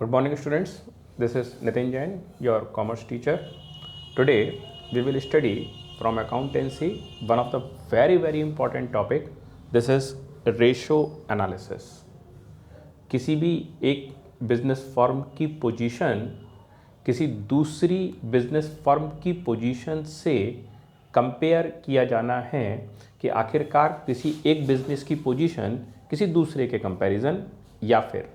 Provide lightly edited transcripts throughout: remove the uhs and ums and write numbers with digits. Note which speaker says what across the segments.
Speaker 1: Good morning, students. This is Nitin Jain, your commerce teacher. Today, we will study from accountancy one of the very important topic. This is ratio analysis. किसी भी एक business firm की position किसी दूसरी business firm की position से compare किया जाना है कि आखिरकार किसी एक बिजनेस की पोजीशन किसी दूसरे के कंपैरिजन या फिर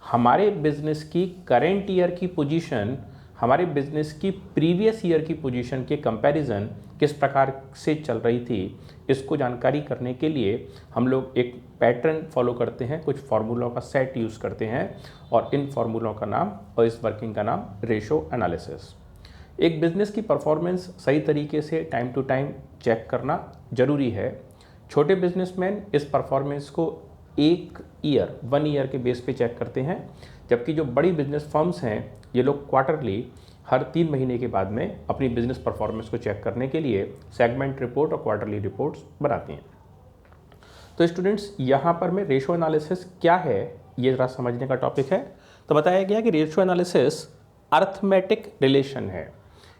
Speaker 1: हमारे बिजनेस की करेंट ईयर की पोजीशन हमारे बिजनेस की प्रीवियस ईयर की पोजीशन के कंपैरिजन किस प्रकार से चल रही थी, इसको जानकारी करने के लिए हम लोग एक पैटर्न फॉलो करते हैं, कुछ फार्मूलों का सेट यूज़ करते हैं और इन फार्मूलों का नाम और इस वर्किंग का नाम रेशो एनालिसिस। एक बिजनेस की परफॉर्मेंस सही तरीके से टाइम टू टाइम चेक करना ज़रूरी है। छोटे बिजनेसमैन इस परफॉर्मेंस को वन ईयर के बेस पे चेक करते हैं, जबकि जो बड़ी बिजनेस फर्म्स हैं ये लोग क्वार्टरली हर 3 महीने के बाद में अपनी बिजनेस परफॉर्मेंस को चेक करने के लिए सेगमेंट रिपोर्ट और क्वार्टरली रिपोर्ट्स बनाती हैं। तो स्टूडेंट्स, यहाँ पर मैं रेशो एनालिसिस क्या है ये ज़रा समझने का टॉपिक है। तो बताया गया कि रेशो एनालिसिस अर्थमेटिक रिलेशन है,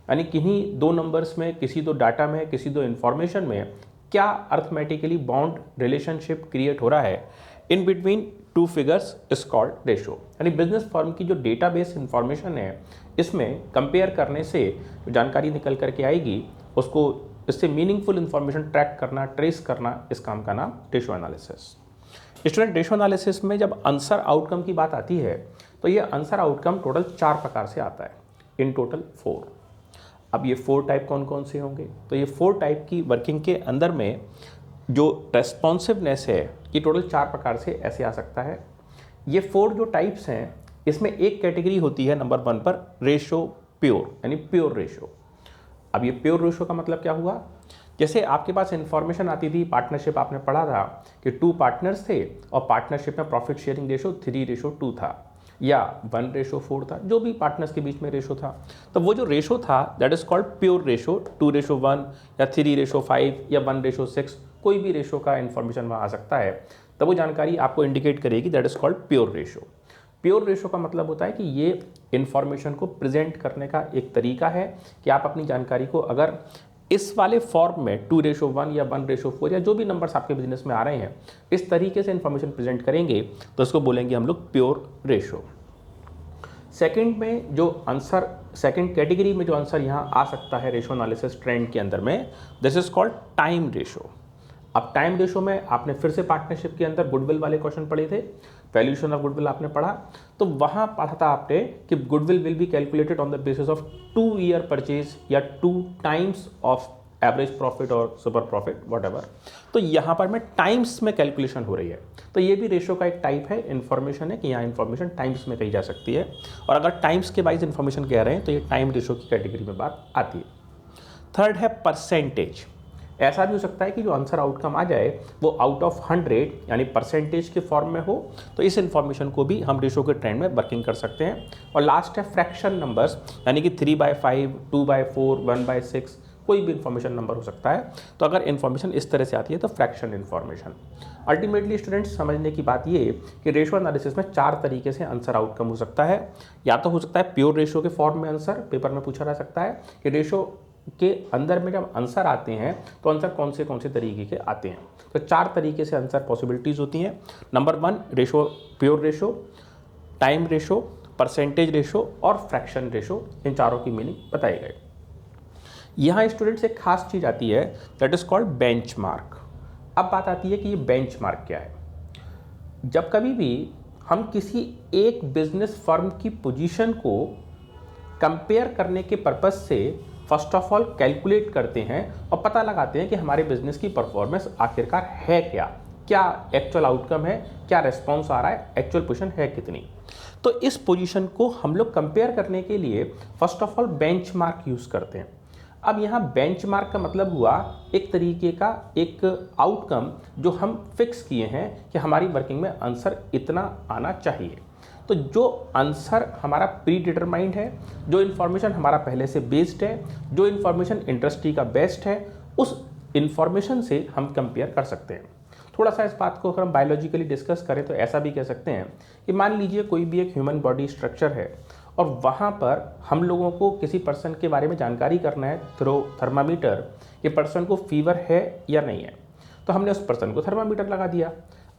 Speaker 1: यानी किन्हीं दो नंबर्स में, किसी दो डाटा में, किसी दो इन्फॉर्मेशन में क्या अर्थमेटिकली बाउंड रिलेशनशिप क्रिएट हो रहा है in between two figures is called ratio. यानी बिजनेस फर्म की जो डेटाबेस इंफॉर्मेशन है इसमें कंपेयर करने से जो जानकारी निकल करके आएगी उसको इससे मीनिंगफुल इंफॉर्मेशन ट्रैक करना, ट्रेस करना, इस काम का नाम ratio analysis. Student, ratio analysis में जब आंसर आउटकम की बात आती है तो ये आंसर आउटकम टोटल 4 प्रकार से आता है, इन टोटल 4। अब ये 4 टाइप कौन कौन से होंगे? तो ये 4 टाइप की वर्किंग के अंदर में जो रेस्पॉन्सिवनेस है ये टोटल 4 प्रकार से ऐसे आ सकता है। ये 4 जो टाइप्स हैं इसमें एक कैटेगरी होती है नंबर 1 पर रेशो प्योर, यानी प्योर रेशो। अब ये प्योर रेशो का मतलब क्या हुआ? जैसे आपके पास इंफॉर्मेशन आती थी, पार्टनरशिप आपने पढ़ा था कि 2 पार्टनर्स थे और पार्टनरशिप में प्रॉफिट शेयरिंग रेशो 3:2 था या 1:4 था, जो भी पार्टनर्स के बीच में रेशो था। तो वो जो रेशो था that is called pure ratio, 2:1 या 3:5 या 1:6, कोई भी रेशो का इन्फॉर्मेशन वहाँ आ सकता है। तब वो जानकारी आपको इंडिकेट करेगी, that is called pure ratio. Pure ratio का मतलब होता है कि ये इन्फॉर्मेशन को प्रेजेंट करने का एक तरीका है कि आप अपनी जानकारी को अगर इस वाले फॉर्म में 2:1 या 1:4 या जो भी नंबर्स आपके बिजनेस में आ रहे हैं इस तरीके से इन्फॉर्मेशन प्रेजेंट करेंगे तो इसको बोलेंगे हम लोग प्योर रेशो। सेकंड में जो आंसर, सेकंड कैटेगरी में जो आंसर यहाँ आ सकता है रेशो एनालिसिस ट्रेंड के अंदर में, this is called time ratio. अब टाइम रेशो में आपने फिर से पार्टनरशिप के अंदर गुडविल वाले क्वेश्चन पढ़े थे, वैल्यूएशन ऑफ गुडविल आपने पढ़ा, तो वहाँ पढ़ा था आपने कि goodwill will be calculated on the basis of 2 year purchase या 2 टाइम्स ऑफ एवरेज प्रॉफिट और सुपर प्रॉफिट व्हाटएवर। तो यहाँ पर में टाइम्स में कैलकुलेशन हो रही है, तो ये भी रेशो का एक टाइप है, इन्फॉर्मेशन है कि यहाँ इन्फॉर्मेशन टाइम्स में कही जा सकती है। और अगर टाइम्स के वाइज इन्फॉर्मेशन कह रहे हैं तो ये टाइम रेशो की कैटेगरी में बात आती है। थर्ड है परसेंटेज। ऐसा भी हो सकता है कि जो आंसर आउटकम आ जाए वो आउट ऑफ 100 यानी परसेंटेज के फॉर्म में हो, तो इस इन्फॉर्मेशन को भी हम रेशो के ट्रेंड में वर्किंग कर सकते हैं। और लास्ट है फ्रैक्शन नंबर्स, यानी कि 3/5, 2/4, 1/6, कोई भी इन्फॉर्मेशन नंबर हो सकता है। तो अगर इन्फॉर्मेशन इस तरह से आती है तो फ्रैक्शन इन्फॉर्मेशन। अल्टीमेटली स्टूडेंट्स, समझने की बात ये कि रेशो एनालिसिस में 4 तरीके से आंसर आउटकम हो सकता है। या तो हो सकता है प्योर रेशो के फॉर्म में आंसर पेपर में पूछा जा सकता है कि रेशो के अंदर में जब आंसर आते हैं तो आंसर कौन से तरीके के आते हैं। तो 4 तरीके से आंसर पॉसिबिलिटीज़ होती हैं। Number 1 ratio, pure ratio, time ratio, percentage ratio और फ्रैक्शन रेशो, इन चारों की मीनिंग बताई गई। यहाँ स्टूडेंट्स एक खास चीज़ आती है दैट इज कॉल्ड बेंचमार्क। अब बात आती है कि ये बेंचमार्क क्या है। जब कभी भी हम किसी एक बिजनेस फर्म की पोजीशन को कंपेयर करने के पर्पज से फर्स्ट ऑफ ऑल कैलकुलेट करते हैं और पता लगाते हैं कि हमारे बिजनेस की परफॉर्मेंस आखिरकार है क्या एक्चुअल आउटकम है, क्या रेस्पॉन्स आ रहा है, एक्चुअल पोजीशन है कितनी। तो इस पोजीशन को हम लोग कंपेयर करने के लिए first of all benchmark use करते हैं। अब यहाँ बेंचमार्क का मतलब हुआ एक तरीके का एक आउटकम जो हम फिक्स किए हैं कि हमारी वर्किंग में आंसर इतना आना चाहिए। तो जो आंसर हमारा प्री डिटरमाइंड है, जो इन्फॉर्मेशन हमारा पहले से बेस्ड है, जो इन्फॉर्मेशन इंडस्ट्री का बेस्ट है, उस इन्फॉर्मेशन से हम कंपेयर कर सकते हैं। थोड़ा सा इस बात को अगर हम बायोलॉजिकली डिस्कस करें तो ऐसा भी कह सकते हैं कि मान लीजिए कोई भी एक ह्यूमन बॉडी स्ट्रक्चर है और वहाँ पर हम लोगों को किसी पर्सन के बारे में जानकारी करना है थ्रू थर्मामीटर कि पर्सन को फीवर है या नहीं है। तो हमने उस पर्सन को थर्मामीटर लगा दिया।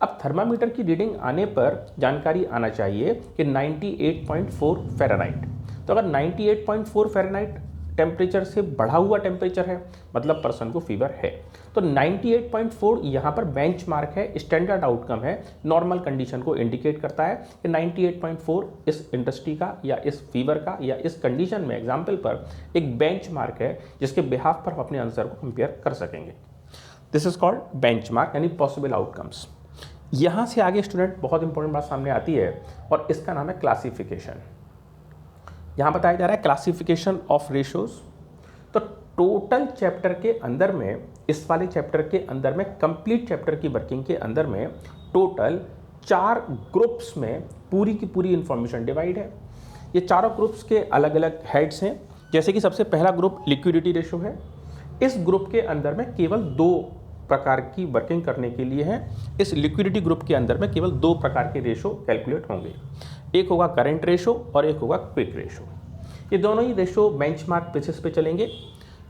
Speaker 1: अब थर्मामीटर की रीडिंग आने पर जानकारी आना चाहिए कि 98.4 फ़ारेनहाइट। तो अगर 98.4 फ़ारेनहाइट टेम्परेचर से बढ़ा हुआ टेम्परेचर है मतलब पर्सन को फीवर है। तो 98.4 यहाँ पर बेंचमार्क है, स्टैंडर्ड आउटकम है, नॉर्मल कंडीशन को इंडिकेट करता है कि 98.4 इस इंडस्ट्री का या इस फीवर का या इस कंडीशन में एग्जाम्पल पर एक बेंचमार्क है जिसके बिहाफ पर हम अपने आंसर को कंपेयर कर सकेंगे। दिस इज कॉल्ड बेंचमार्क यानी पॉसिबल आउटकम्स। यहाँ से आगे स्टूडेंट बहुत इंपॉर्टेंट बात सामने आती है और इसका नाम है क्लासिफिकेशन। यहाँ बताया जा रहा है क्लासिफिकेशन ऑफ रेशोज। तो टोटल चैप्टर के अंदर में, इस वाले चैप्टर के अंदर में, कंप्लीट चैप्टर की वर्किंग के अंदर में टोटल 4 ग्रुप्स में पूरी की पूरी इंफॉर्मेशन डिवाइड है। ये चारों ग्रुप्स के अलग अलग हेड्स हैं। जैसे कि सबसे पहला ग्रुप लिक्विडिटी रेशो है। इस ग्रुप के अंदर में केवल 2 प्रकार की वर्किंग करने के लिए है। इस लिक्विडिटी ग्रुप के अंदर में केवल 2 प्रकार के रेशो कैलकुलेट होंगे, एक होगा करंट रेशो और एक होगा क्विक रेशो। ये दोनों ही रेशो बेंचमार्क बेसिस पे चलेंगे।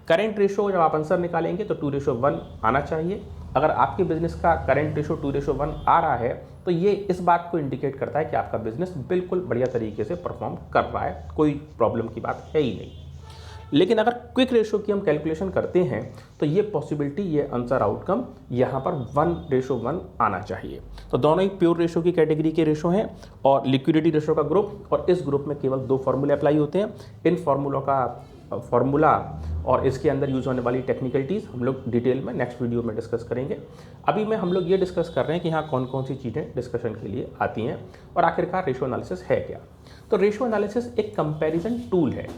Speaker 1: करंट रेशो जब आप आंसर निकालेंगे तो 2:1 आना चाहिए। अगर आपके बिजनेस का करंट रेशो 2:1 आ रहा है तो ये इस बात को इंडिकेट करता है कि आपका बिजनेस बिल्कुल बढ़िया तरीके से परफॉर्म कर रहा है, कोई प्रॉब्लम की बात है ही नहीं। लेकिन अगर क्विक रेशो की हम कैलकुलेशन करते हैं तो ये पॉसिबिलिटी, ये आंसर आउटकम यहाँ पर 1:1 आना चाहिए। तो दोनों ही प्योर रेशो की कैटेगरी के रेशो हैं और लिक्विडिटी रेशो का ग्रुप, और इस ग्रुप में केवल 2 फॉर्मूले अप्लाई होते हैं। इन फॉर्मूलों का फॉर्मूला और इसके अंदर यूज होने वाली टेक्निकलिटीज़ हम लोग डिटेल में नेक्स्ट वीडियो में डिस्कस करेंगे। अभी में हम लोग ये डिस्कस कर रहे हैं कि यहाँ कौन कौन सी चीज़ें डिस्कशन के लिए आती हैं और आखिरकार रेशो एनालिसिस है क्या। तो रेशो एनालिसिस एक कंपैरिजन टूल है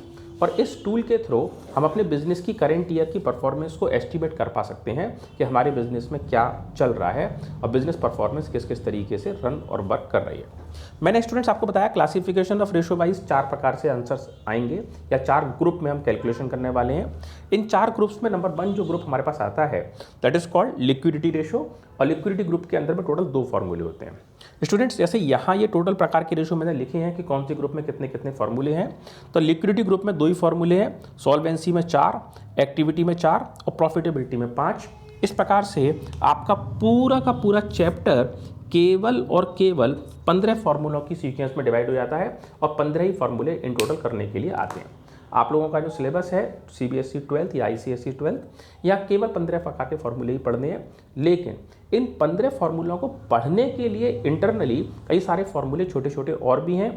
Speaker 1: और इस टूल के थ्रू हम अपने बिजनेस की करंट ईयर की परफॉर्मेंस को एस्टिमेट कर पा सकते हैं कि हमारे बिजनेस में क्या चल रहा है और बिजनेस परफॉर्मेंस किस किस तरीके से रन और वर्क कर रही है। मैंने स्टूडेंट्स आपको बताया क्लासिफिकेशन ऑफ रेशो वाइज 4 प्रकार से आंसर्स आएंगे या 4 ग्रुप में हम कैलकुलेशन करने वाले हैं। इन 4 ग्रुप्स में नंबर 1 जो ग्रुप हमारे पास आता है that is called liquidity ratio, और लिक्विडिटी ग्रुप के अंदर में टोटल 2 फॉर्मूले होते हैं। स्टूडेंट्स जैसे यहाँ ये टोटल प्रकार के रेशो मैंने लिखे हैं कि कौन से ग्रुप में कितने कितने फॉर्मूले हैं। तो लिक्विडिटी ग्रुप में 2 ही फॉर्मूले हैं, सॉल्वेंसी में 4, एक्टिविटी में 4 और प्रॉफिटेबिलिटी में 5। इस प्रकार से आपका पूरा का पूरा चैप्टर केवल और केवल 15 फार्मूलों की सीक्वेंस में डिवाइड हो जाता है और 15 ही फार्मूले इन टोटल करने के लिए आते हैं। आप लोगों का जो सिलेबस है CBSE 12th या ICSE 12th, यहाँ केवल 15 प्रकार के फार्मूले ही पढ़ने हैं। लेकिन इन 15 फार्मूलों को पढ़ने के लिए इंटरनली कई सारे फार्मूले छोटे छोटे और भी हैं।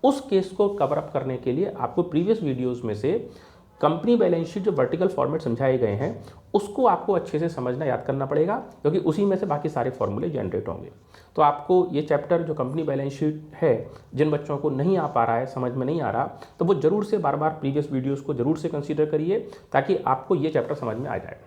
Speaker 1: उस केस को कवर अप करने के लिए आपको प्रीवियस वीडियोस में से कंपनी बैलेंस शीट जो वर्टिकल फॉर्मेट समझाए गए हैं उसको आपको अच्छे से समझना, याद करना पड़ेगा, क्योंकि उसी में से बाकी सारे फॉर्मूले जनरेट होंगे। तो आपको ये चैप्टर जो कंपनी बैलेंस शीट है, जिन बच्चों को नहीं आ पा रहा है, समझ में नहीं आ रहा, तो वो जरूर से बार बार प्रीवियस वीडियोस को जरूर से कंसीडर करिए ताकि आपको ये चैप्टर समझ में आ जाए।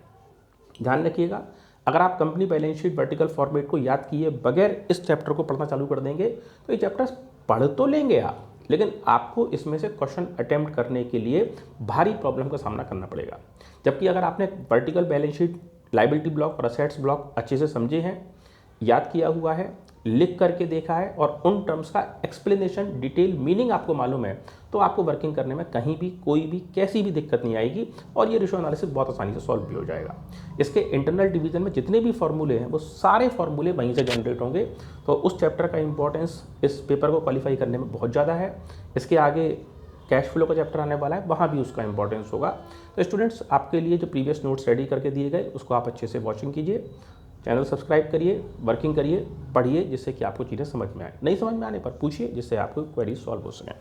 Speaker 1: ध्यान रखिएगा, अगर आप company balance sheet vertical format को याद किए बगैर इस चैप्टर को पढ़ना चालू कर देंगे तो ये चैप्टर पढ़ तो लेंगे आप, लेकिन आपको इसमें से क्वेश्चन अटेम्प्ट करने के लिए भारी प्रॉब्लम का सामना करना पड़ेगा। जबकि अगर आपने vertical balance sheet, liability block और असेट्स ब्लॉक अच्छे से समझे हैं, याद किया हुआ है, लिख करके देखा है और उन टर्म्स का एक्सप्लेनेशन, डिटेल मीनिंग आपको मालूम है, तो आपको वर्किंग करने में कहीं भी कोई भी कैसी भी दिक्कत नहीं आएगी और ये रेशो एनालिसिस बहुत आसानी से सॉल्व भी हो जाएगा। इसके इंटरनल डिवीजन में जितने भी फॉर्मूले हैं वो सारे फॉर्मूले वहीं से जनरेट होंगे। तो उस चैप्टर का इंपॉर्टेंस इस पेपर को क्वालिफाई करने में बहुत ज़्यादा है। इसके आगे कैश फ्लो का चैप्टर आने वाला है, वहाँ भी उसका इंपॉर्टेंस होगा। तो स्टूडेंट्स आपके लिए जो प्रीवियस नोट्स रेडी करके दिए गए उसको आप अच्छे से वॉचिंग कीजिए, चैनल सब्सक्राइब करिए, वर्किंग करिए, पढ़िए, जिससे कि आपको चीज़ें समझ में आए। नहीं समझ में आने पर पूछिए, जिससे आपको क्वेरीज सॉल्व हो सकें।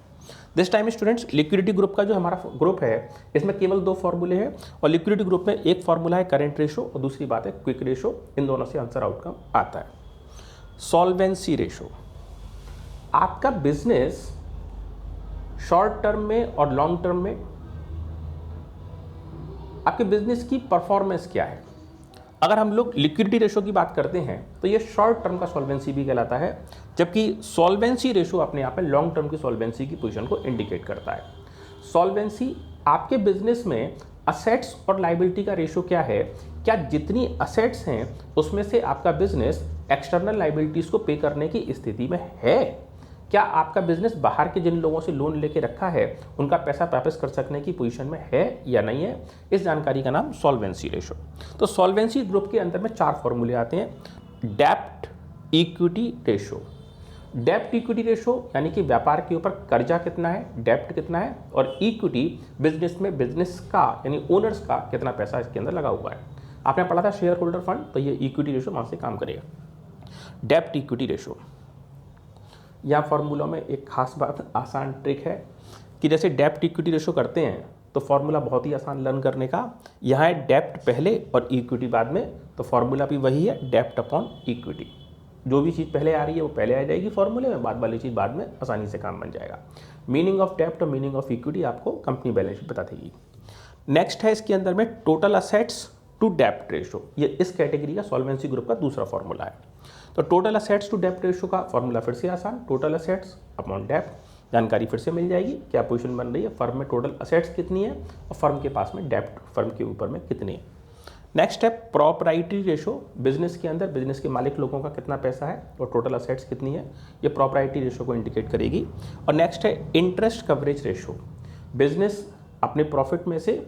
Speaker 1: This time students liquidity group का जो हमारा ग्रुप है इसमें केवल 2 फॉर्मूले हैं और लिक्विडिटी ग्रुप में एक फॉर्मूला है करंट रेशो और दूसरी बात है क्विक रेशो। इन दोनों से आंसर आउटकम आता है। सॉल्वेंसी रेशो, आपका बिजनेस शॉर्ट टर्म में और लॉन्ग टर्म में आपके बिजनेस की परफॉर्मेंस क्या है। अगर हम लोग लिक्विडिटी रेशो की बात करते हैं तो ये शॉर्ट टर्म का सॉल्वेंसी भी कहलाता है, जबकि सॉल्वेंसी रेशो अपने आप में लॉन्ग टर्म की सॉल्वेंसी की पोजीशन को इंडिकेट करता है। सॉल्वेंसी आपके बिजनेस में असेट्स और लायबिलिटी का रेशो क्या है, क्या जितनी असेट्स हैं उसमें से आपका बिजनेस एक्सटर्नल लाइबिलिटीज़ को पे करने की स्थिति में है? क्या आपका बिजनेस बाहर के जिन लोगों से लोन लेके रखा है उनका पैसा वापस कर सकने की पोजीशन में है या नहीं है? इस जानकारी का नाम सॉल्वेंसी रेशो। तो सॉल्वेंसी ग्रुप के अंदर में 4 फॉर्मूले आते हैं। डेब्ट इक्विटी रेशो, डेब्ट इक्विटी रेशो यानी कि व्यापार के ऊपर कर्जा कितना है, डेब्ट कितना है, और इक्विटी बिजनेस में बिजनेस का यानी ओनर्स का कितना पैसा इसके अंदर लगा हुआ है। आपने पढ़ा था शेयर होल्डर फंड, तो ये इक्विटी रेशो वहाँ से काम करेगा। डेब्ट इक्विटी रेशो, यहाँ फॉर्मूला में एक खास बात, आसान ट्रिक है कि जैसे डेब्ट इक्विटी रेशो करते हैं तो फॉर्मूला बहुत ही आसान लर्न करने का। यहाँ है डेब्ट पहले और इक्विटी बाद में, तो फॉर्मूला भी वही है, डेब्ट अपॉन इक्विटी। जो भी चीज़ पहले आ रही है वो पहले आ जाएगी फॉर्मूले में, बाद वाली चीज़ बाद में आसानी से काम बन जाएगा। मीनिंग ऑफ डेब्ट और मीनिंग ऑफ इक्विटी आपको कंपनी बैलेंस शीट बता देगी। नेक्स्ट है इसके अंदर में टोटल असेट्स टू डेब्ट रेशो, ये इस कैटेगरी का सॉल्वेंसी ग्रुप का दूसरा फॉर्मूला है। तो टोटल असेट्स टू डेब्ट रेशो का फॉर्मूला फिर से आसान, टोटल असेट्स अपॉन डेब्ट। जानकारी फिर से मिल जाएगी, क्या पोजीशन बन रही है, फर्म में टोटल असेट्स कितनी है और फर्म के पास में डेब्ट फर्म के ऊपर में कितनी है। नेक्स्ट है प्रॉपराइटरी रेशो, बिजनेस के अंदर बिजनेस के मालिक लोगों का कितना पैसा है और टोटल असेट्स कितनी है, ये प्रॉपराइटरी रेशो को इंडिकेट करेगी। और नेक्स्ट है इंटरेस्ट कवरेज रेशो, बिजनेस अपने प्रॉफिट में से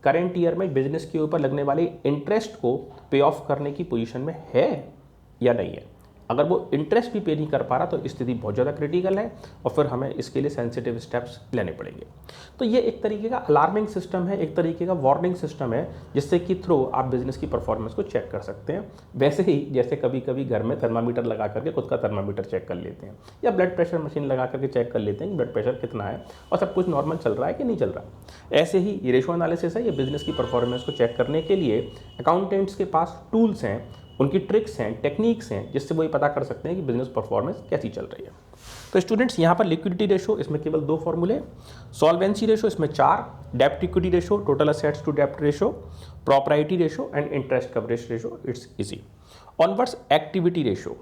Speaker 1: करेंट ईयर में बिजनेस के ऊपर लगने वाले इंटरेस्ट को पे ऑफ करने की पोजीशन में है या नहीं है। अगर वो इंटरेस्ट भी पे नहीं कर पा रहा तो स्थिति बहुत ज़्यादा क्रिटिकल है और फिर हमें इसके लिए सेंसिटिव स्टेप्स लेने पड़ेंगे। तो ये एक तरीके का अलार्मिंग सिस्टम है, एक तरीके का वार्निंग सिस्टम है, जिससे कि थ्रू आप बिजनेस की परफॉर्मेंस को चेक कर सकते हैं। वैसे ही जैसे कभी कभी घर में थर्मामीटर लगा करके खुद का थर्मामीटर चेक कर लेते हैं, या ब्लड प्रेशर मशीन लगा करके चेक कर लेते हैं कि ब्लड प्रेशर कितना है और सब कुछ नॉर्मल चल रहा है कि नहीं चल रहा। ऐसे ही ये रेशो एनालिसिस है, ये बिजनेस की परफॉर्मेंस को चेक करने के लिए अकाउंटेंट्स के पास टूल्स हैं, उनकी ट्रिक्स हैं, टेक्निक्स हैं, जिससे वो ये पता कर सकते हैं कि बिजनेस परफॉर्मेंस कैसी चल रही है। तो स्टूडेंट्स यहाँ पर लिक्विडिटी रेशो, इसमें केवल 2 फॉर्मूले, सॉल्वेंसी रेशो इसमें 4, डेब्ट equity ratio, total assets to डेब्ट ratio, प्रॉपराइटी ratio and interest coverage ratio. It's easy. Onwards activity ratio,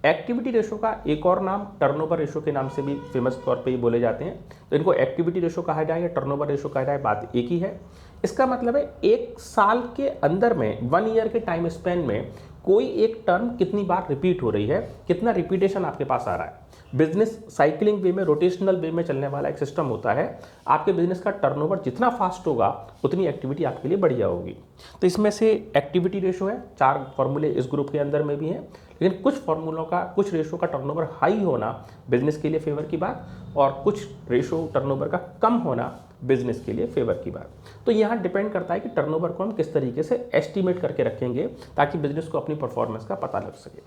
Speaker 1: activity ratio का एक और नाम टर्नओवर रेशो के नाम से भी फेमस तौर पे ही बोले जाते हैं। तो इनको एक्टिविटी रेशो कहा जाए या टर्नओवर रेशो कहा जाए, बात एक ही है। इसका मतलब है एक साल के अंदर में 1 ईयर के टाइम स्पेन में कोई एक टर्म कितनी बार रिपीट हो रही है, कितना रिपीटेशन आपके पास आ रहा है। बिजनेस साइकिलिंग वे में, रोटेशनल वे में चलने वाला एक सिस्टम होता है। आपके बिजनेस का टर्नओवर जितना फास्ट होगा उतनी एक्टिविटी आपके लिए बढ़िया होगी। तो इसमें से एक्टिविटी रेशो है, 4 फॉर्मूले इस ग्रुप के अंदर में भी हैं, लेकिन कुछ फॉर्मूलों का, कुछ रेशो का टर्नओवर हाई होना बिजनेस के लिए फेवर की बात, और कुछ रेशो टर्नओवर का कम होना बिजनेस के लिए फेवर की बात। तो यहाँ डिपेंड करता है कि टर्नओवर को हम किस तरीके से एस्टिमेट करके रखेंगे ताकि बिजनेस को अपनी परफॉर्मेंस का पता लग सके।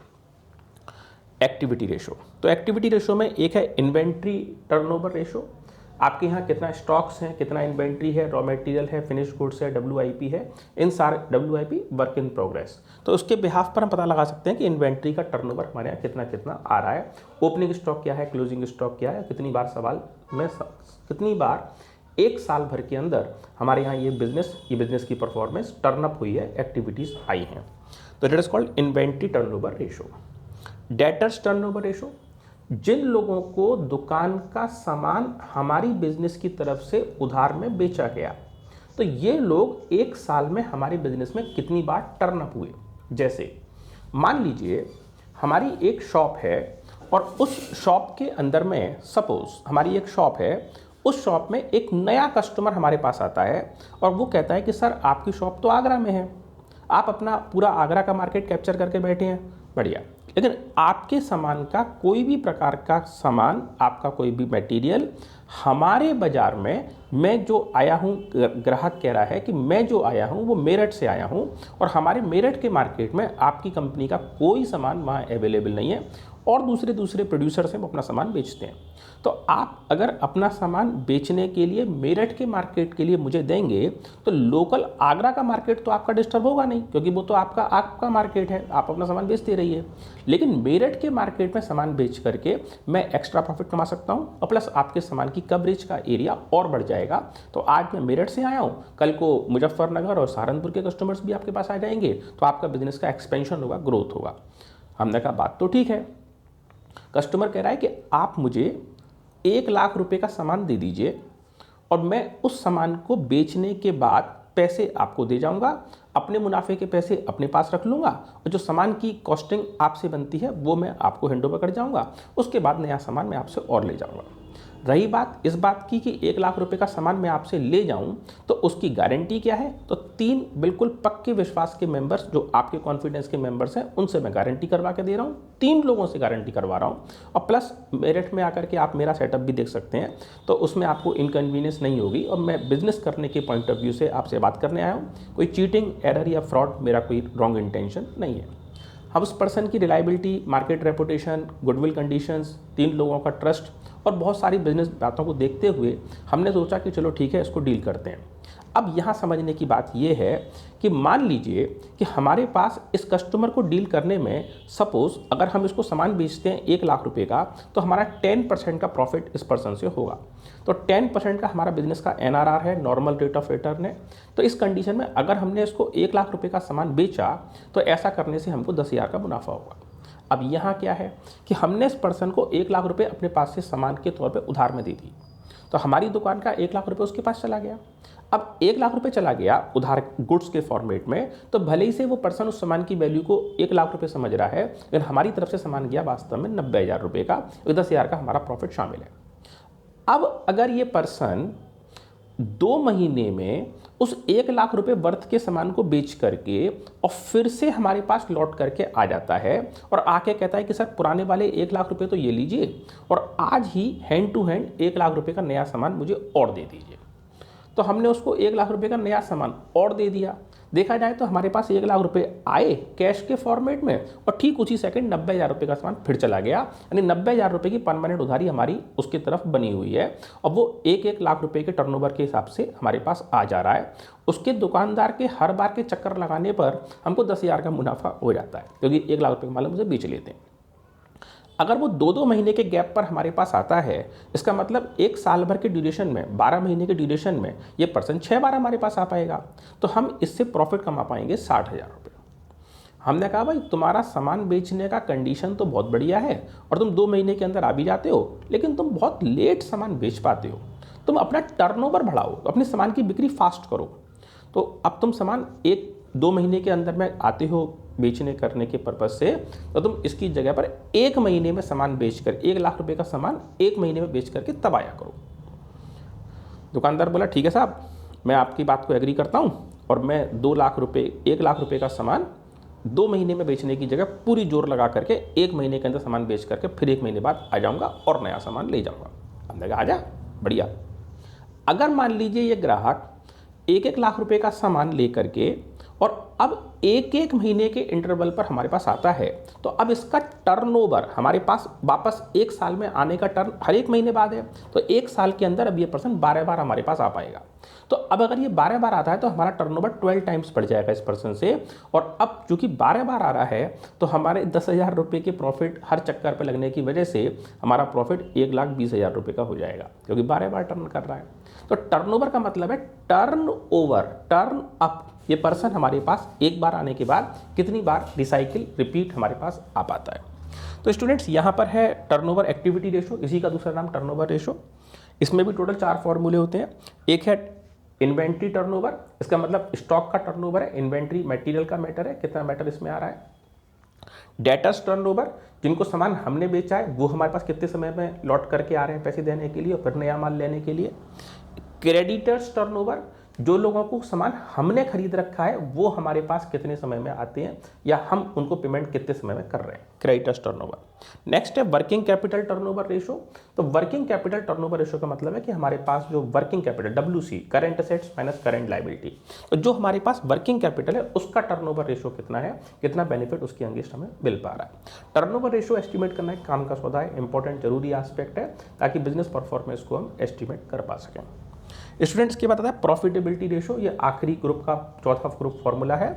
Speaker 1: एक्टिविटी रेशो, तो एक्टिविटी रेशो में एक है इन्वेंट्री टर्नओवर रेशो, आपके यहाँ कितना स्टॉक्स हैं, कितना इन्वेंट्री है, रॉ मटेरियल है, फिनिश गुड्स है, WIP है, इन सारे WIP वर्क इन प्रोग्रेस। तो उसके बिहाफ पर हम पता लगा सकते हैं कि इन्वेंट्री का टर्नओवर हमारे यहाँ कितना कितना आ रहा है, ओपनिंग स्टॉक क्या है, क्लोजिंग स्टॉक क्या है, कितनी बार एक साल भर के अंदर हमारे यहाँ ये बिजनेस की परफॉर्मेंस टर्नअप हुई है, एक्टिविटीज़ आई हैं। तो that is called inventory turnover ratio. Debtors turnover ratio, जिन लोगों को दुकान का सामान हमारी बिजनेस की तरफ से उधार में बेचा गया, तो ये लोग एक साल में हमारे बिजनेस में कितनी बार टर्नअप हुए। जैसे मान लीजिए हमारी एक शॉप है और उस शॉप के अंदर में, सपोज हमारी एक शॉप है, उस शॉप में एक नया कस्टमर हमारे पास आता है और वो कहता है कि सर आपकी शॉप तो आगरा में है, आप अपना पूरा आगरा का मार्केट कैप्चर करके बैठे हैं, बढ़िया, लेकिन आपके सामान का कोई भी प्रकार का सामान, आपका कोई भी मटेरियल हमारे बाज़ार में, मैं जो आया हूँ, ग्राहक कह रहा है कि मैं जो आया हूँ वो मेरठ से आया हूँ और हमारे मेरठ के मार्केट में आपकी कंपनी का कोई सामान वहाँ अवेलेबल नहीं है और दूसरे प्रोड्यूसर से वो अपना सामान बेचते हैं। तो आप अगर अपना सामान बेचने के लिए मेरठ के मार्केट के लिए मुझे देंगे तो लोकल आगरा का मार्केट तो आपका डिस्टर्ब होगा नहीं, क्योंकि वो तो आपका मार्केट है, आप अपना सामान बेचते रहिए। लेकिन मेरठ के मार्केट में सामान बेच करके मैं एक्स्ट्रा प्रॉफिट कमा सकता हूँ और प्लस आपके सामान की कवरेज का एरिया और बढ़ जाएगा। तो आज मैं मेरठ से आया हूँ, कल को मुजफ्फरनगर और सहारनपुर के कस्टमर्स भी आपके पास आ जाएंगे, तो आपका बिजनेस का एक्सपेंशन होगा, ग्रोथ होगा। हमने कहा बात तो ठीक है। कस्टमर कह रहा है कि आप मुझे 1 लाख रुपए का सामान दे दीजिए और मैं उस सामान को बेचने के बाद पैसे आपको दे जाऊंगा,
Speaker 2: अपने मुनाफे के पैसे अपने पास रख लूँगा और जो सामान की कॉस्टिंग आपसे बनती है वो मैं आपको हैंड ओवर कर जाऊँगा, उसके बाद नया सामान मैं आपसे और ले जाऊँगा। रही बात इस बात की कि 1 लाख रुपए का सामान मैं आपसे ले जाऊं तो उसकी गारंटी क्या है, तो 3 बिल्कुल पक्के विश्वास के मेंबर्स जो आपके कॉन्फिडेंस के मेंबर्स हैं उनसे मैं गारंटी करवा के दे रहा हूं, 3 लोगों से गारंटी करवा रहा हूं। और प्लस मेरिट में आकर के आप मेरा सेटअप भी देख सकते हैं, तो उसमें आपको इनकन्वीनियंस नहीं होगी और मैं बिजनेस करने के पॉइंट ऑफ व्यू से आपसे बात करने आया हूँ। कोई चीटिंग, एरर या फ्रॉड, मेरा कोई रॉन्ग इंटेंशन नहीं है। हम उस पर्सन की reliability, market reputation, goodwill conditions, 3 लोगों का ट्रस्ट और बहुत सारी बिजनेस बातों को देखते हुए हमने सोचा कि चलो ठीक है, इसको डील करते हैं। अब यहाँ समझने की बात यह है कि मान लीजिए कि हमारे पास इस कस्टमर को डील करने में सपोज अगर हम इसको सामान बेचते हैं 1 लाख रुपए का, तो हमारा 10% का प्रॉफिट इस पर्सन से होगा। तो 10% का हमारा बिजनेस का NRR है, नॉर्मल रेट ऑफ रिटर्न है। तो इस कंडीशन में अगर हमने इसको 1 लाख रुपए का सामान बेचा तो ऐसा करने से हमको 10,000 का मुनाफा होगा। अब यहाँ क्या है कि हमने इस पर्सन को 1 लाख रुपए अपने पास से सामान के तौर पे उधार में दे दी, तो हमारी दुकान का 1 लाख रुपए उसके पास चला गया। अब 1 लाख रुपए चला गया उधार गुड्स के फॉर्मेट में, तो भले ही से वो पर्सन उस सामान की वैल्यू को 1 लाख रुपए समझ रहा है, लेकिन हमारी तरफ से सामान गया वास्तव में 90,000 रुपये का, 10,000 का हमारा प्रॉफिट शामिल है। अब अगर ये पर्सन 2 महीने में उस 1 लाख रुपए वर्थ के सामान को बेच करके और फिर से हमारे पास लौट करके आ जाता है और आके कहता है कि सर पुराने वाले 1 लाख रुपए तो ये लीजिए और आज ही हैंड टू हैंड 1 लाख रुपए का नया सामान मुझे और दे दीजिए, तो हमने उसको 1 लाख रुपए का नया सामान और दे दिया। देखा जाए तो हमारे पास 1 लाख रुपए आए कैश के फॉर्मेट में और ठीक उसी सेकंड 90,000 रुपये का सामान फिर चला गया, यानी 90,000 रुपये की परमानेंट उधारी हमारी उसकी तरफ बनी हुई है और वो 1-1 लाख रुपए के टर्नओवर के हिसाब से हमारे पास आ जा रहा है। उसके दुकानदार के हर बार के चक्कर लगाने पर हमको 10,000 का मुनाफा हो जाता है, क्योंकि 1 लाख रुपये का माल मुझे बेच लेते हैं। अगर वो 2-2 महीने के गैप पर हमारे पास आता है, इसका मतलब 1 साल भर के ड्यूरेशन में, 12 महीने के ड्यूरेशन में ये पर्सन 6 बार हमारे पास आ पाएगा, तो हम इससे प्रॉफिट कमा पाएंगे 60,000 रुपये। हमने कहा भाई तुम्हारा सामान बेचने का कंडीशन तो बहुत बढ़िया है और तुम 2 महीने के अंदर आ भी जाते हो, लेकिन तुम बहुत लेट सामान बेच पाते हो। तुम अपना टर्नओवर बढ़ाओ, अपने सामान की बिक्री फास्ट करो। तो अब तुम सामान 1-2 महीने के अंदर में आते हो बेचने करने के पर्पज से, तो तुम इसकी जगह पर 1 महीने में सामान बेचकर 1 लाख रुपए का सामान 1 महीने में बेच करके तब आया करो। दुकानदार बोला ठीक है साहब, मैं आपकी बात को एग्री करता हूँ और मैं 2 लाख रुपए 1 लाख रुपए का सामान 2 महीने में बेचने की जगह पूरी जोर लगा करके 1 महीने के अंदर सामान बेच करके फिर 1 महीने बाद आ जाऊँगा और नया सामान ले जाऊँगा। हमने कहा आ जा, बढ़िया। अगर मान लीजिए ये ग्राहक 1-1 लाख रुपए का सामान ले करके और अब 1-1 महीने के इंटरवल पर हमारे पास आता है, तो अब इसका टर्नओवर हमारे पास वापस 1 साल में आने का टर्न हर 1 महीने बाद है, तो 1 साल के अंदर अब ये पर्सन 12 बार हमारे पास आ पाएगा। तो अब अगर ये 12 बार आता है तो हमारा टर्नओवर 12 टाइम्स बढ़ जाएगा इस पर्सन से, और अब चूंकि 12 बार आ रहा है तो हमारे 10,000 रुपये के प्रॉफिट हर चक्कर पर लगने की वजह से हमारा प्रॉफिट 1,20,000 रुपये का हो जाएगा, क्योंकि 12 बार टर्न कर रहा है। तो टर्नओवर का मतलब है टर्न ओवर, टर्न अप। ये पर्सन हमारे पास 1 बार आने के बाद कितनी बार रिसाइकिल, रिपीट हमारे पास आ पाता है। तो स्टूडेंट्स यहाँ पर है टर्नओवर एक्टिविटी रेशो, इसी का दूसरा नाम टर्नओवर रेशो। इसमें भी टोटल 4 फॉर्मूले होते हैं। एक है इन्वेंट्री टर्नओवर, इसका मतलब स्टॉक का टर्नओवर है। इन्वेंट्री मटेरियल का मैटर है, कितना मैटर इसमें आ रहा है। डेटर्स टर्नओवर, जिनको सामान हमने बेचा है वो हमारे पास कितने समय में लौट करके आ रहे हैं पैसे देने के लिए और फिर नया माल लेने के लिए। क्रेडिटर्स टर्नओवर, जो लोगों को सामान हमने खरीद रखा है वो हमारे पास कितने समय में आते हैं या हम उनको पेमेंट कितने समय में कर रहे हैं, क्रेडिटर्स टर्नओवर। नेक्स्ट है वर्किंग कैपिटल टर्नओवर रेशो। तो वर्किंग कैपिटल टर्नओवर रेशो का मतलब है कि हमारे पास जो working capital WC, current assets minus current liability, तो जो हमारे पास वर्किंग कैपिटल है उसका टर्नओवर रेशो कितना है, कितना बेनिफिट उसकी अगेंस्ट हमें मिल पा रहा है। टर्नओवर रेशो एस्टिमेट करना एक काम का सौदा है, इंपॉर्टेंट जरूरी एस्पेक्ट है, ताकि बिजनेस परफॉर्मेंस को हम एस्टिमेट कर पा सकें। स्टूडेंट्स के बाद आता है प्रॉफिटेबिलिटी रेशो, ये आखिरी ग्रुप का चौथा ग्रुप फॉर्मूला है।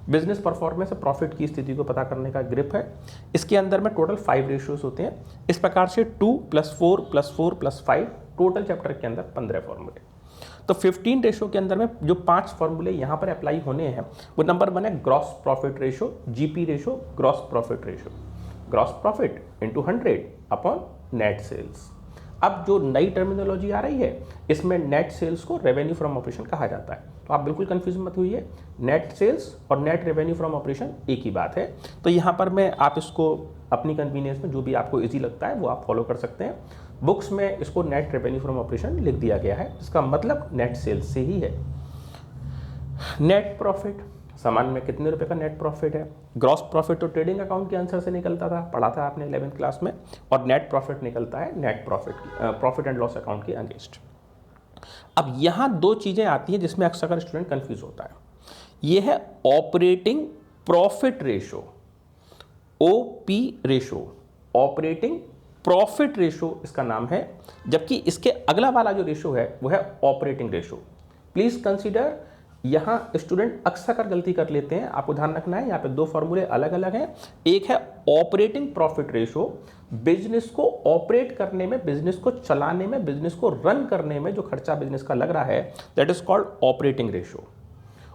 Speaker 2: बिजनेस परफॉर्मेंस प्रॉफिट की स्थिति को पता करने का ग्रिप है। इसके अंदर में टोटल 5 रेशियोज होते हैं। इस प्रकार से 2 + 4 + 4 + 5 टोटल चैप्टर के अंदर 15 फॉर्मूले। तो 15 रेशो के अंदर में जो 5 फॉर्मूले यहाँ पर अप्लाई होने हैं वो नंबर 1 है gross profit ratio, GP ratio, gross profit ratio. Gross profit into 100 upon net sales. अब जो नई टर्मिनोलॉजी आ रही है इसमें नेट सेल्स को रेवेन्यू फ्रॉम ऑपरेशन कहा जाता है, तो आप बिल्कुल कंफ्यूज मत हुई। नेट सेल्स और नेट रेवेन्यू फ्रॉम ऑपरेशन एक ही बात है। तो यहाँ पर मैं आप इसको अपनी कन्वीनियंस में जो भी आपको इजी लगता है वो आप फॉलो कर सकते हैं। बुक्स में इसको नेट रेवेन्यू फ्रॉम ऑपरेशन लिख दिया गया है, इसका मतलब नेट सेल्स से ही है। नेट प्रॉफिट, सामान में कितने रुपए का नेट प्रॉफिट है। ग्रॉस प्रॉफिट तो ट्रेडिंग अकाउंट के आंसर से निकलता था, पढ़ा था आपने 11th क्लास में, और नेट प्रॉफिट निकलता है net profit and loss account के अगेंस्ट। अब यहाँ दो चीज़ें आती हैं जिसमें अक्सर स्टूडेंट कंफ्यूज होता है। ये है operating profit ratio, OP ratio, operating profit ratio इसका नाम है, जबकि इसके अगला वाला जो रेशो है वो है ऑपरेटिंग रेशो। प्लीज कंसीडर, यहाँ स्टूडेंट अक्सर गलती कर लेते हैं, आपको ध्यान रखना है यहाँ पे दो फॉर्मूले अलग अलग हैं। एक है ऑपरेटिंग प्रॉफिट रेशो, बिजनेस को ऑपरेट करने में, बिजनेस को चलाने में, बिजनेस को रन करने में जो खर्चा बिजनेस का लग रहा है that is called operating ratio.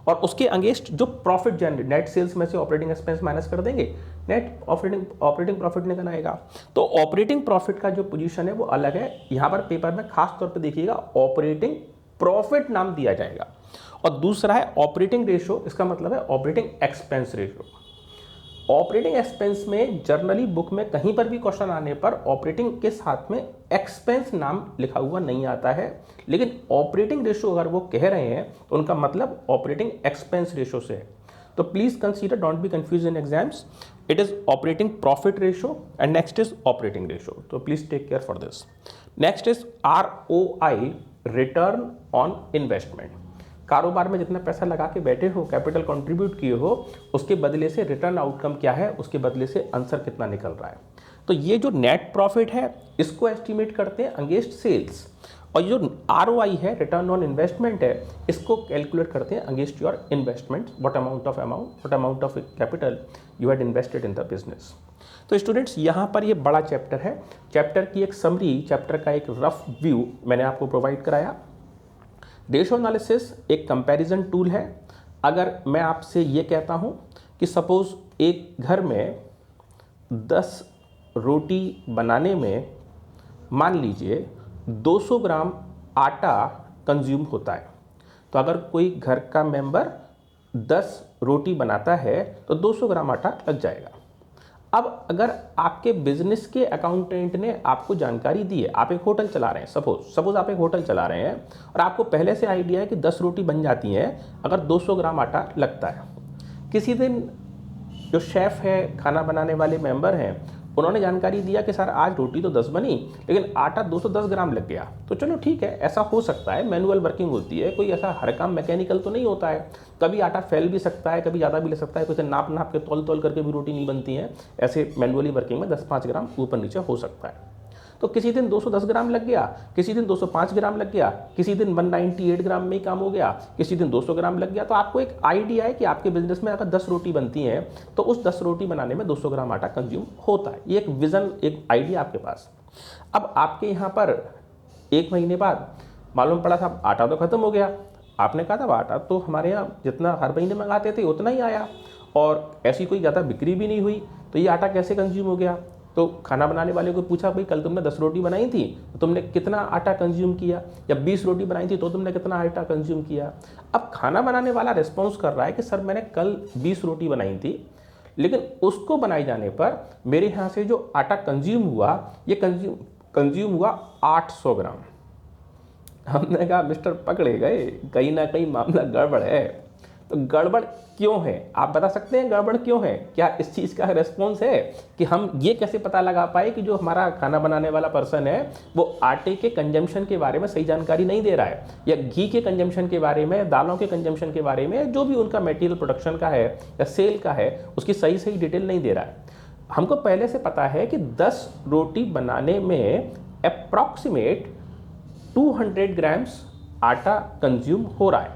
Speaker 2: और उसके अगेंस्ट जो प्रॉफिट जनरेट, नेट सेल्स में से ऑपरेटिंग एक्सपेंस माइनस कर देंगे, नेट ऑपरेटिंग प्रॉफिट निकल आएगा। तो ऑपरेटिंग प्रॉफिट का जो पोजीशन है वो अलग है। यहाँ पर पेपर में खास तौर पे देखिएगा ऑपरेटिंग प्रॉफिट नाम दिया जाएगा, और दूसरा है ऑपरेटिंग रेशो, इसका मतलब है operating expense ratio. Operating expense में जर्नली बुक में कहीं पर भी क्वेश्चन आने पर ऑपरेटिंग के साथ में एक्सपेंस नाम लिखा हुआ नहीं आता है, लेकिन ऑपरेटिंग रेशो अगर वो कह रहे हैं तो उनका मतलब ऑपरेटिंग एक्सपेंस रेशो से है। तो please consider, don't be confuse in exams, it is operating profit ratio and next is operating ratio. तो please take care for this. Next is ROI, return on investment. कारोबार में जितना पैसा लगा के बैठे हो, कैपिटल कंट्रीब्यूट किए हो, उसके बदले से रिटर्न आउटकम क्या है, उसके बदले से आंसर कितना निकल रहा है। तो ये जो नेट प्रॉफिट है इसको एस्टिमेट करते हैं अगेंस्ट सेल्स, और जो ROI है, रिटर्न ऑन इन्वेस्टमेंट है, इसको कैलकुलेट करते हैं against your investment, what amount of capital you had invested in the business. तो स्टूडेंट्स यहाँ पर ये बड़ा चैप्टर है, चैप्टर की एक समरी, चैप्टर का एक रफ व्यू मैंने आपको प्रोवाइड कराया। रेशो एनालिसिस एक कंपैरिजन टूल है। अगर मैं आपसे ये कहता हूँ कि सपोज एक घर में 10 रोटी बनाने में मान लीजिए 200 ग्राम आटा कंज्यूम होता है, तो अगर कोई घर का मेंबर 10 रोटी बनाता है तो 200 ग्राम आटा लग जाएगा। अब अगर आपके बिजनेस के अकाउंटेंट ने आपको जानकारी दी है, आप एक होटल चला रहे हैं, सपोज आप एक होटल चला रहे हैं और आपको पहले से आइडिया है कि 10 रोटी बन जाती हैं अगर 200 ग्राम आटा लगता है। किसी दिन जो शेफ़ है, खाना बनाने वाले मेंबर हैं, उन्होंने जानकारी दिया कि सर आज रोटी तो 10 बनी लेकिन आटा 210 ग्राम लग गया। तो चलो ठीक है, ऐसा हो सकता है, मैनुअल वर्किंग होती है, कोई ऐसा हर काम मैकेनिकल तो नहीं होता है, कभी आटा फैल भी सकता है, कभी ज़्यादा भी ले सकता है, कुछ नाप के तौल करके भी रोटी नहीं बनती है, ऐसे मैनुअली वर्किंग में 10-5 ग्राम ऊपर नीचे हो सकता है। तो किसी दिन 210 ग्राम लग गया, किसी दिन 205 ग्राम लग गया, किसी दिन 198 ग्राम में ही काम हो गया, किसी दिन 200 ग्राम लग गया। तो आपको एक आइडिया है कि आपके बिजनेस में अगर 10 रोटी बनती हैं तो उस 10 रोटी बनाने में 200 ग्राम आटा कंज्यूम होता है। ये एक विजन, एक आइडिया आपके पास। अब आपके यहाँ पर 1 महीने बाद मालूम पड़ा था आटा तो खत्म हो गया। आपने कहा था आटा तो हमारे यहाँ जितना हर महीने मंगाते थे उतना ही आया और ऐसी कोई ज़्यादा बिक्री भी नहीं हुई, तो ये आटा कैसे कंज्यूम हो गया। तो खाना बनाने वाले को पूछा, भाई कल तुमने 10 रोटी बनाई थी तो तुमने कितना आटा कंज्यूम किया, या 20 रोटी बनाई थी तो तुमने कितना आटा कंज्यूम किया। अब खाना बनाने वाला रिस्पॉन्स कर रहा है कि सर मैंने कल 20 रोटी बनाई थी, लेकिन उसको बनाए जाने पर मेरे यहाँ से जो आटा कंज्यूम हुआ ये कंज्यूम हुआ 800 ग्राम। हमने कहा मिस्टर पकड़े गए, कहीं ना कहीं मामला गड़बड़ है। तो गड़बड़ क्यों है आप बता सकते हैं, गड़बड़ क्यों है? क्या इस चीज़ का रेस्पॉन्स है कि हम ये कैसे पता लगा पाए कि जो हमारा खाना बनाने वाला पर्सन है वो आटे के कंजम्पशन के बारे में सही जानकारी नहीं दे रहा है, या घी के कंजम्पशन के बारे में, दालों के कंजम्पशन के बारे में, जो भी उनका मटेरियल प्रोडक्शन का है या सेल का है उसकी सही डिटेल नहीं दे रहा है। हमको पहले से पता है कि 10 रोटी बनाने में अप्रॉक्सीमेट 200 ग्राम्स आटा कंज्यूम हो रहा है,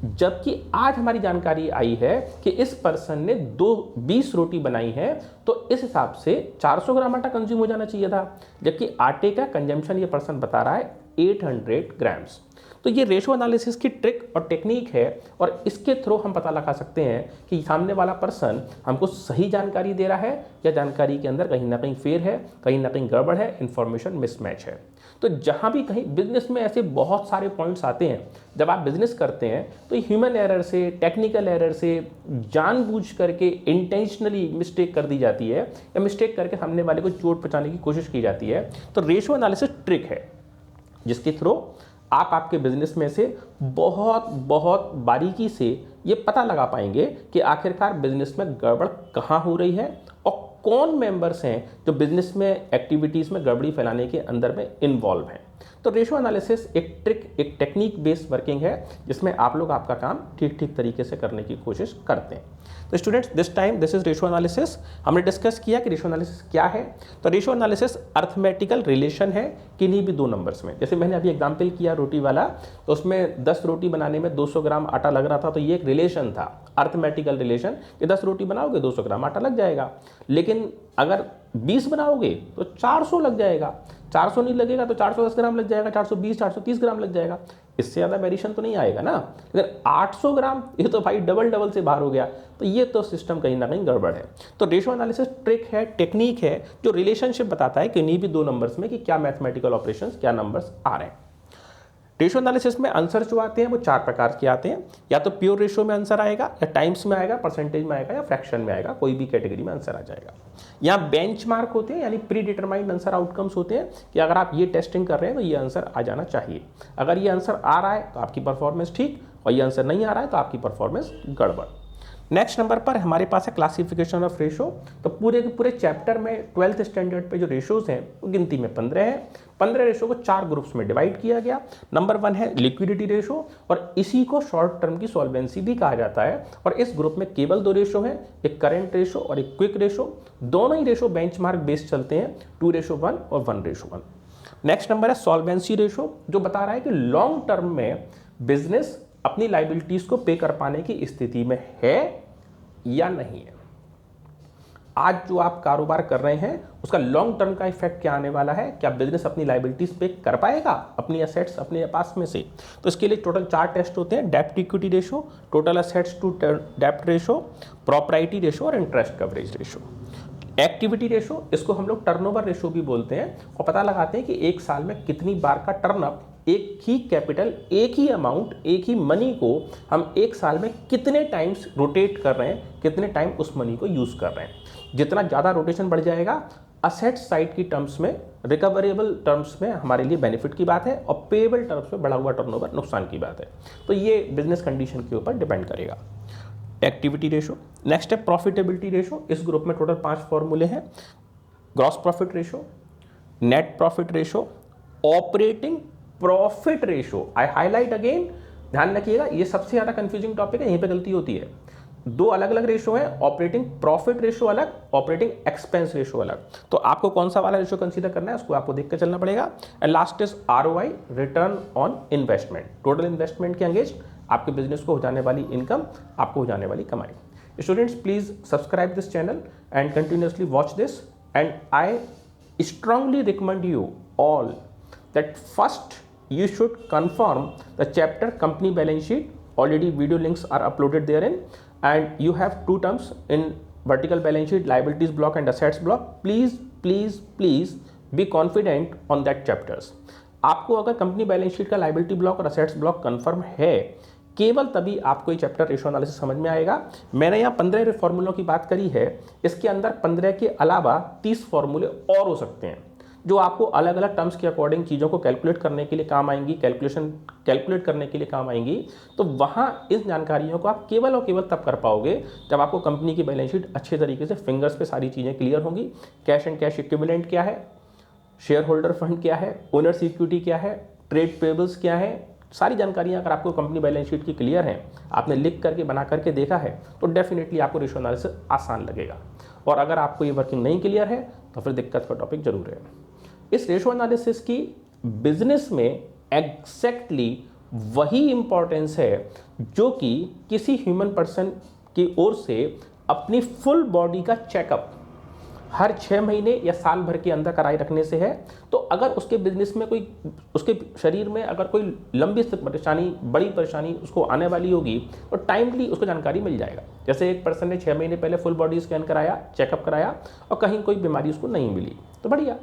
Speaker 2: जबकि आज हमारी जानकारी आई है कि इस पर्सन ने 20 रोटी बनाई है तो इस हिसाब से 400 ग्राम आटा कंज्यूम हो जाना चाहिए था, जबकि आटे का कंजम्पशन ये पर्सन बता रहा है 800 ग्राम्स। तो ये रेशो एनालिसिस की ट्रिक और टेक्निक है और इसके थ्रू हम पता लगा सकते हैं कि सामने वाला पर्सन हमको सही जानकारी दे रहा है या जानकारी के अंदर कहीं ना कहीं फेर है, कहीं ना कहीं गड़बड़ है, इंफॉर्मेशन मिसमैच है। तो जहाँ भी कहीं बिजनेस में ऐसे बहुत सारे पॉइंट्स आते हैं, जब आप बिजनेस करते हैं तो ह्यूमन एरर से, टेक्निकल एरर से जानबूझ करके इंटेंशनली मिस्टेक कर दी जाती है या मिस्टेक करके सामने वाले को चोट पहुंचाने की कोशिश की जाती है। तो रेशो एनालिसिस ट्रिक है जिसके थ्रू आप आपके बिजनेस में से बहुत बहुत बारीकी से ये पता लगा पाएंगे कि आखिरकार बिजनेस में गड़बड़ कहाँ हो रही है और कौन मेंबर्स हैं जो बिजनेस में एक्टिविटीज़ में गड़बड़ी फैलाने के अंदर में इन्वॉल्व हैं। तो रेशो एनालिसिस एक ट्रिक, एक टेक्निक बेस्ड वर्किंग है जिसमें आप लोग आपका काम ठीक ठीक तरीके से करने की कोशिश करते हैं। तो students, this time this is ratio analysis. हमने डिस्कस किया कि रेशो एनालिसिस क्या है। तो रेशो एनालिसिस अर्थमेटिकल रिलेशन है किन्हीं भी दो नंबर्स में। जैसे मैंने अभी एग्जांपल किया रोटी वाला, तो उसमें 10 रोटी बनाने में 200 ग्राम आटा लग रहा था, तो ये एक रिलेशन था, अर्थमेटिकल रिलेशन कि 10 रोटी बनाओगे 200 ग्राम आटा लग जाएगा। लेकिन अगर 20 बनाओगे तो 400 लग जाएगा, 400 नहीं लगेगा तो 410 ग्राम लग जाएगा, 420 430 ग्राम लग जाएगा। इससे ज़्यादा वेरिएशन तो नहीं आएगा ना। अगर 800 ग्राम, ये तो भाई डबल से बाहर हो गया, तो ये तो सिस्टम कहीं ना कहीं गड़बड़ है। तो रेशो एनालिसिस ट्रिक है, टेक्निक है जो रिलेशनशिप बताता है किन्हीं भी दो नंबर्स में कि क्या मैथमेटिकल ऑपरेशंस, क्या नंबर्स आ रहे हैं। रेशो एनालिसिस में आंसर जो आते हैं वो 4 प्रकार के आते हैं। या तो प्योर रेशो में आंसर आएगा, या टाइम्स में आएगा, परसेंटेज में आएगा, या फ्रैक्शन में आएगा, कोई भी कैटेगरी में आंसर आ जाएगा। यहाँ बेंचमार्क होते हैं, यानी प्री डिटरमाइंड आंसर आउटकम्स होते हैं कि अगर आप ये टेस्टिंग कर रहे हैं तो ये आंसर आ जाना चाहिए। अगर ये आंसर आ रहा है तो आपकी परफॉर्मेंस ठीक, और ये आंसर नहीं आ रहा है तो आपकी परफॉर्मेंस गड़बड़। नेक्स्ट नंबर पर हमारे पास है क्लासिफिकेशन ऑफ रेशो। तो पूरे के पूरे चैप्टर में 12th स्टैंडर्ड पे जो रेशोज हैं वो गिनती में 15 हैं। 15 रेशो को 4 ग्रुप्स में डिवाइड किया गया। नंबर 1 है लिक्विडिटी रेशो, और इसी को शॉर्ट टर्म की सॉल्वेंसी भी कहा जाता है। और इस ग्रुप में केवल 2 रेशो हैं, एक करेंट रेशो और एक क्विक रेशो। दोनों ही रेशो बेंचमार्क बेस्ड चलते हैं, 2:1 और 1:1। नेक्स्ट नंबर है सॉल्वेंसी रेशो, जो बता रहा है कि लॉन्ग टर्म में बिजनेस अपनी लाइबिलिटीज को पे कर पाने की स्थिति में है या नहीं है। आज जो आप कारोबार कर रहे हैं उसका लॉन्ग टर्म का इफेक्ट क्या आने वाला है, क्या बिजनेस अपनी लाइबिलिटीज पे कर पाएगा, अपनी एसेट्स अपने पास में से। तो इसके लिए टोटल 4 टेस्ट होते हैं, डेप्ट equity ratio, total assets to dept ratio, property ratio और interest coverage ratio. Activity ratio, इसको हम लोग टर्नओवर रेशो भी बोलते हैं, और पता लगाते हैं कि एक साल में कितनी बार का टर्नअप, एक ही कैपिटल, एक ही अमाउंट, एक ही मनी को हम एक साल में कितने टाइम्स रोटेट कर रहे हैं, कितने टाइम उस मनी को यूज़ कर रहे हैं। जितना ज़्यादा रोटेशन बढ़ जाएगा असेट साइड की टर्म्स में, रिकवरेबल टर्म्स में हमारे लिए बेनिफिट की बात है, और पेएबल टर्म्स में बढ़ा हुआ टर्नओवर नुकसान की बात है। तो ये बिजनेस कंडीशन के ऊपर डिपेंड करेगा। Activity ratio. नेक्स्ट है प्रॉफिटेबिलिटी रेशो। इस ग्रुप में टोटल 5 फॉर्मूले हैं, gross profit ratio, net profit ratio, operating profit ratio. आई हाईलाइट अगेन, ध्यान रखिएगा ये सबसे ज़्यादा कंफ्यूजिंग टॉपिक है, यहीं पे गलती होती है। 2 अलग अलग रेशो है, ऑपरेटिंग प्रॉफिट रेशो अलग, ऑपरेटिंग एक्सपेंस रेशो अलग। तो आपको कौन सा वाला रेशो कंसीडर करना है उसको आपको देख के चलना पड़ेगा। And last is ROI, return on investment, total investment के अगेंस्ट आपके बिजनेस को हो जाने वाली इनकम, आपको हो जाने वाली कमाई। Students, please subscribe this channel and continuously watch this, and I strongly recommend you all that first you should confirm the chapter company balance sheet. Already video links are uploaded therein, and you have 2 terms in vertical balance sheet, liabilities block and assets block. Please be confident on that chapters. आपको अगर company balance sheet का liability block और assets block confirm है, केवल तभी आपको ये chapter ratio analysis समझ में आएगा। मैंने यहाँ 15 फॉर्मूलों की बात करी है, इसके अंदर 15 के अलावा 30 फॉर्मूले और हो सकते हैं जो आपको अलग अलग टर्म्स के अकॉर्डिंग चीज़ों को कैलकुलेट करने के लिए काम आएंगी, कैलकुलेट करने के लिए काम आएंगी। तो वहाँ इस जानकारियों को आप केवल और केवल तब कर पाओगे जब आपको कंपनी की बैलेंस शीट अच्छे तरीके से फिंगर्स पे सारी चीज़ें क्लियर होंगी। कैश एंड कैश इक्विवेलेंट क्या है, शेयर होल्डर फंड क्या है, ओनर्स इक्विटी क्या है, ट्रेड पेबल्स क्या है, सारी जानकारियां अगर आपको कंपनी बैलेंस शीट की क्लियर है, आपने लिख करके बना करके देखा है, तो डेफिनेटली आपको रेशो एनालिसिस आसान लगेगा। और अगर आपको ये वर्किंग नहीं क्लियर है तो फिर दिक्कत का टॉपिक जरूर है। इस रेशो एनालिसिस की बिजनेस में एग्जैक्टली वही इंपॉर्टेंस है जो कि किसी ह्यूमन पर्सन की ओर से अपनी फुल बॉडी का चेकअप हर 6 महीने या साल भर के अंदर कराए रखने से है। तो अगर उसके बिजनेस में कोई, उसके शरीर में अगर कोई लंबी परेशानी, बड़ी परेशानी उसको आने वाली होगी तो टाइमली उसको जानकारी मिल जाएगा। जैसे एक पर्सन ने 6 महीने पहले फुल बॉडी स्कैन कराया, चेकअप कराया और कहीं कोई बीमारी उसको नहीं मिली तो बढ़िया।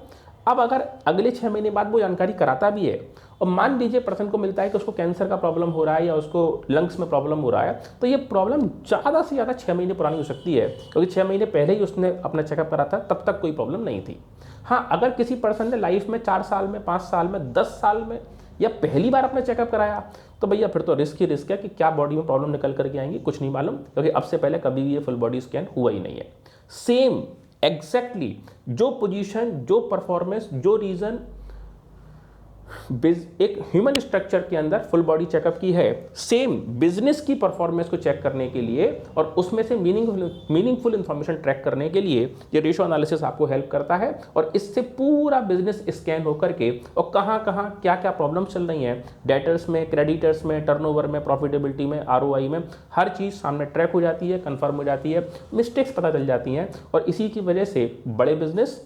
Speaker 2: अब अगर अगले 6 महीने बाद वो जानकारी कराता भी है और मान लीजिए पर्सन को मिलता है कि उसको कैंसर का प्रॉब्लम हो रहा है या उसको लंग्स में प्रॉब्लम हो रहा है, तो ये प्रॉब्लम ज़्यादा से ज़्यादा 6 महीने पुरानी हो सकती है, क्योंकि 6 महीने पहले ही उसने अपना चेकअप करा था, तब तक कोई प्रॉब्लम नहीं थी। हाँ, अगर किसी पर्सन ने लाइफ में 4 साल में, 5 साल में, 10 साल में या पहली बार अपना चेकअप कराया तो भैया फिर तो रिस्क ही रिस्क है कि क्या बॉडी में प्रॉब्लम निकल करके आएंगी, कुछ नहीं मालूम, क्योंकि अब से पहले कभी भी ये फुल बॉडी स्कैन हुआ ही नहीं है। सेम एग्जैक्टली जो पोजीशन, जो परफॉर्मेंस, जो रीजन एक ह्यूमन स्ट्रक्चर के अंदर फुल बॉडी चेकअप की है, सेम बिजनेस की परफॉर्मेंस को चेक करने के लिए और उसमें से मीनिंगफुल इंफॉर्मेशन ट्रैक करने के लिए ये रेशो एनालिसिस आपको हेल्प करता है। और इससे पूरा बिजनेस स्कैन होकर के और कहाँ कहाँ क्या क्या प्रॉब्लम चल रही हैं, डेटर्स में, क्रेडिटर्स में, टर्नओवर में, प्रॉफिटेबिलिटी में, आरओआई में, हर चीज़ सामने ट्रैक हो जाती है, कन्फर्म हो जाती है, मिस्टेक्स पता चल जाती हैं। और इसी की वजह से बड़े बिजनेस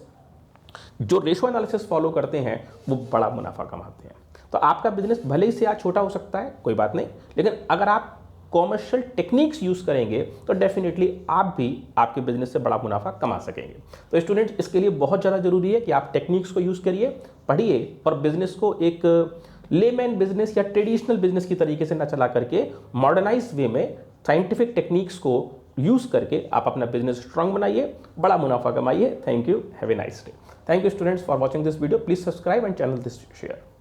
Speaker 2: जो रेशो एनालिसिस फॉलो करते हैं वो बड़ा मुनाफा कमाते हैं। तो आपका बिजनेस भले ही से आज छोटा हो सकता है, कोई बात नहीं, लेकिन अगर आप कॉमर्शियल टेक्निक्स यूज करेंगे तो डेफिनेटली आप भी आपके बिजनेस से बड़ा मुनाफा कमा सकेंगे। तो स्टूडेंट्स, इसके लिए बहुत ज़्यादा जरूरी है कि आप टेक्निक्स को यूज करिए, पढ़िए और बिजनेस को एक लेमैन बिजनेस या ट्रेडिशनल बिजनेस की तरीके से न चला करके मॉडर्नाइज वे में साइंटिफिक टेक्निक्स को यूज करके आप अपना बिजनेस स्ट्रांग बनाइए, बड़ा मुनाफा कमाइए। Thank you, have a nice day. Thank you students for watching this video. Please subscribe and channel this share.